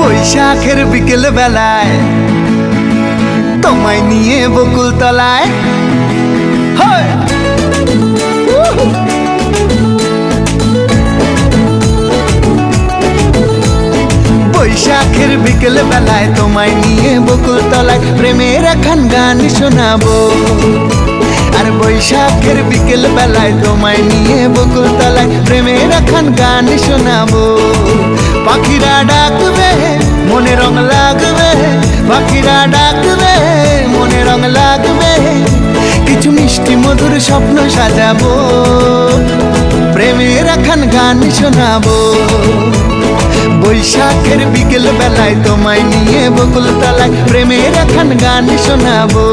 বৈশাখের বিকেল বেলায় তোমায় নিয়ে বকুল তলায় বৈশাখের বিকেল বেলায় তোমায় নিয়ে বকুল তলায় প্রেমের একখান গান শোনাবো। আর বৈশাখের বিকেল বেলায় তোমায় নিয়ে বকুল তলায় প্রেমের একখান গান শোনাবো। পাখিরা ডাকবে মনে রং লাগবে, পাখিরা ডাকবে মনে রং লাগবে, কিছু মিষ্টি মধুর স্বপ্ন সাজাবো, প্রেমের একখান গান শোনাবো। বৈশাখের বিকেল বেলায় তোমায় নিয়ে বকুল তলায় প্রেমের একখান গান শোনাবো।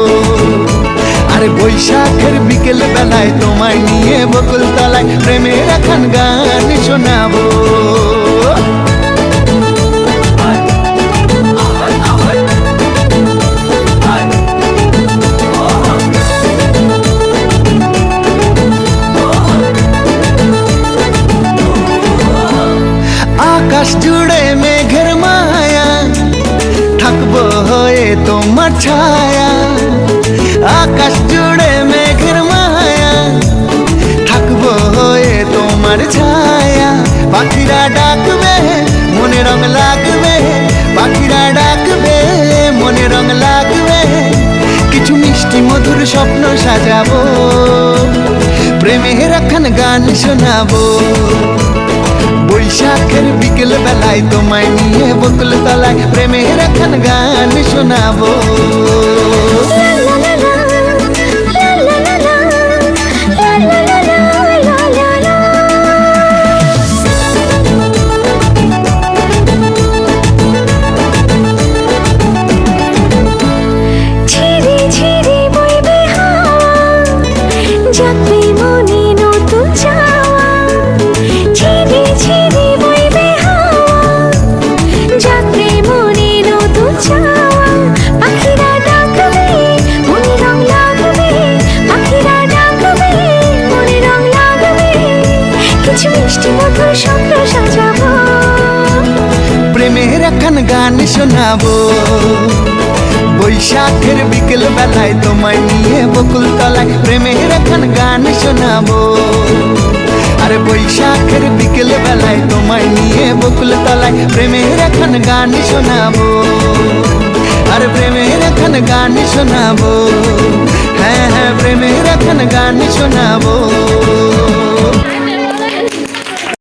আরে বৈশাখের বিকেল বেলায় তোমায় নিয়ে বকুল তলায় প্রেমের একখান গান শোনাবো। আকাশ জুড়ে মেঘের মায়া, থাকবো হয়ে তোমার ছায়া। আকাশ জুড়ে মেঘের মায়া, থাকবো হয়ে তোমার ছায়া। পাখিরা ডাকবে মনে রং লাগবে, পাখিরা ডাকবে মনে রং লাগবে, কিছু মিষ্টি মধুর স্বপ্ন সাজাবো, প্রেমের একখান গান শোনাবো। বৈশাখের বিকেল বেলায় তোমায় নিয়ে বকুল তলায় প্রেমের একখান গান শোনাবো। প্রেমের একখান গান শোনাবো। বৈশাখের বিকেল বেলায় তোমায় নিয়ে বকুল তলায় প্রেমের একখান গান শোনাবো। আরে বৈশাখের বিকেল বেলায় তোমায় নিয়ে বকুল তলায় প্রেমের একখান গান শোনাবো। আরে প্রেমের একখান গান শোনাবো, হ্যাঁ হ্যাঁ প্রেমের একখান গান শোনাবো।